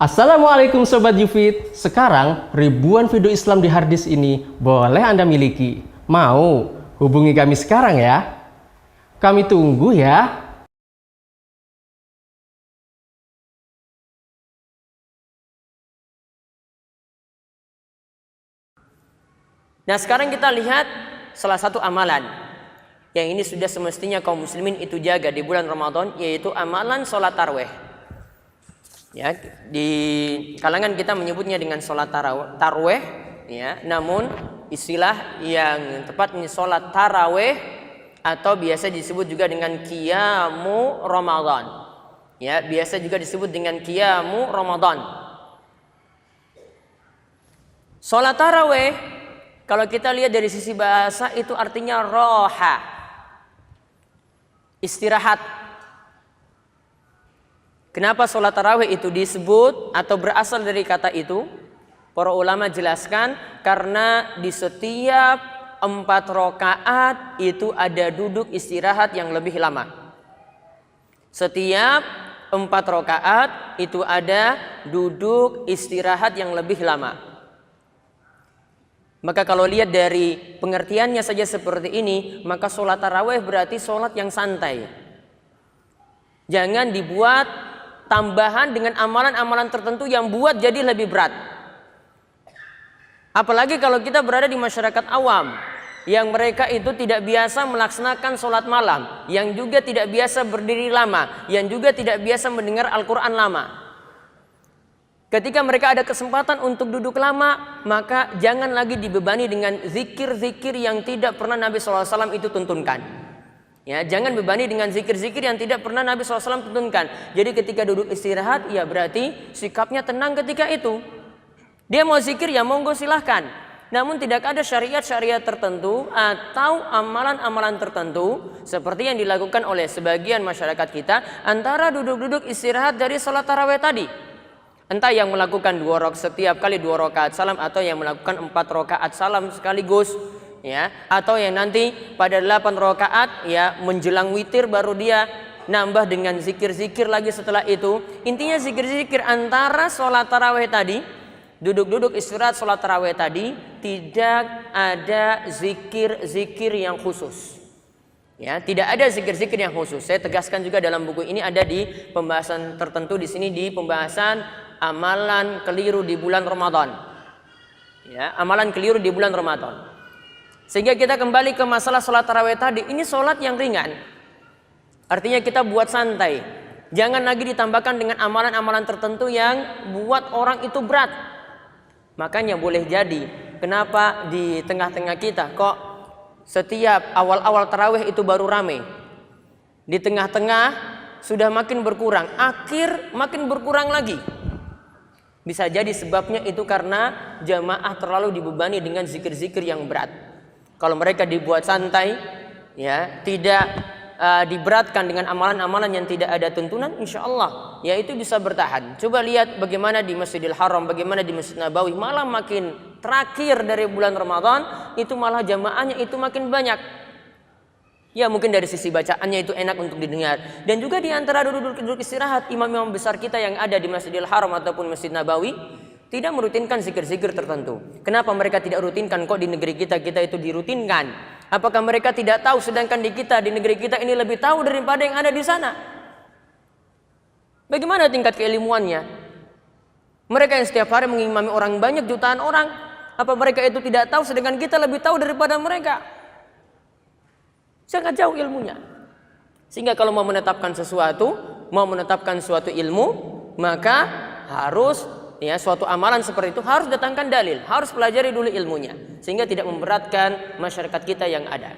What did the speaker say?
Assalamualaikum Sobat Yufid. Sekarang ribuan video Islam di harddisk ini boleh Anda miliki. Mau? Hubungi kami sekarang ya. Kami tunggu ya. Nah, sekarang kita lihat salah satu amalan yang ini sudah semestinya kaum muslimin itu jaga di bulan Ramadan, yaitu amalan sholat tarawih. Ya, di kalangan kita menyebutnya dengan sholat tarawih, ya. Namun istilah yang tepat ini sholat tarawih atau biasa disebut juga dengan qiyamu Ramadan. Ya, biasa juga disebut dengan qiyamu Ramadan. Sholat tarawih kalau kita lihat dari sisi bahasa itu artinya roha, istirahat. Kenapa sholat tarawih itu disebut atau berasal dari kata itu? Para ulama jelaskan karena di setiap 4 rakaat itu ada duduk istirahat yang lebih lama. Setiap 4 rakaat itu ada duduk istirahat yang lebih lama. Maka kalau lihat dari pengertiannya saja seperti ini, maka sholat tarawih berarti sholat yang santai. Jangan dibuat tambahan dengan amalan-amalan tertentu yang buat jadi lebih berat. Apalagi kalau kita berada di masyarakat awam yang mereka itu tidak biasa melaksanakan sholat malam, yang juga tidak biasa berdiri lama, yang juga tidak biasa mendengar Al-Quran lama. Ketika mereka ada kesempatan untuk duduk lama, maka jangan lagi dibebani dengan zikir-zikir yang tidak pernah Nabi SAW itu tuntunkan. Ya, jangan bebani dengan zikir-zikir yang tidak pernah Nabi SAW tuntunkan. Jadi ketika duduk istirahat, ya berarti sikapnya tenang ketika itu. Dia mau zikir, ya monggo silahkan. Namun tidak ada syariat-syariat tertentu atau amalan-amalan tertentu seperti yang dilakukan oleh sebagian masyarakat kita antara duduk-duduk istirahat dari sholat tarawih tadi. Entah yang melakukan setiap kali 2 rakaat salam, atau yang melakukan 4 rakaat salam sekaligus, ya, atau yang nanti pada 8 rakaat ya menjelang witir baru dia nambah dengan zikir-zikir lagi setelah itu. Intinya zikir-zikir antara sholat tarawih tadi, duduk-duduk istirahat sholat tarawih tadi, tidak ada zikir-zikir yang khusus. Ya, tidak ada zikir-zikir yang khusus. Saya tegaskan juga dalam buku ini ada di pembahasan tertentu di sini, di pembahasan amalan keliru di bulan Ramadan. Ya, amalan keliru di bulan Ramadan. Sehingga kita kembali ke masalah sholat tarawih tadi. Ini sholat yang ringan. Artinya kita buat santai. Jangan lagi ditambahkan dengan amalan-amalan tertentu yang buat orang itu berat. Makanya boleh jadi kenapa di tengah-tengah kita kok setiap awal-awal tarawih itu baru rame. Di tengah-tengah sudah makin berkurang. Akhir makin berkurang lagi. Bisa jadi sebabnya itu karena jamaah terlalu dibebani dengan zikir-zikir yang berat. Kalau mereka dibuat santai, ya, tidak diberatkan dengan amalan-amalan yang tidak ada tuntunan, insya Allah, ya itu bisa bertahan. Coba lihat bagaimana di Masjidil Haram, bagaimana di Masjid Nabawi, malah makin terakhir dari bulan Ramadan, itu malah jamaahnya itu makin banyak. Ya mungkin dari sisi bacaannya itu enak untuk didengar. Dan juga di antara duduk-duduk istirahat, imam-imam besar kita yang ada di Masjidil Haram ataupun Masjid Nabawi tidak merutinkan zikir-zikir tertentu. Kenapa mereka tidak rutinkan? Kok di negeri kita itu dirutinkan? Apakah mereka tidak tahu sedangkan di negeri kita ini lebih tahu daripada yang ada di sana? Bagaimana tingkat keilmuannya? Mereka yang setiap hari mengimami orang banyak, jutaan orang, apa mereka itu tidak tahu sedangkan kita lebih tahu daripada mereka? Sangat jauh ilmunya. Sehingga kalau mau menetapkan suatu ilmu, maka harus, ya, suatu amalan seperti itu harus datangkan dalil, harus pelajari dulu ilmunya, sehingga tidak memberatkan masyarakat kita yang ada.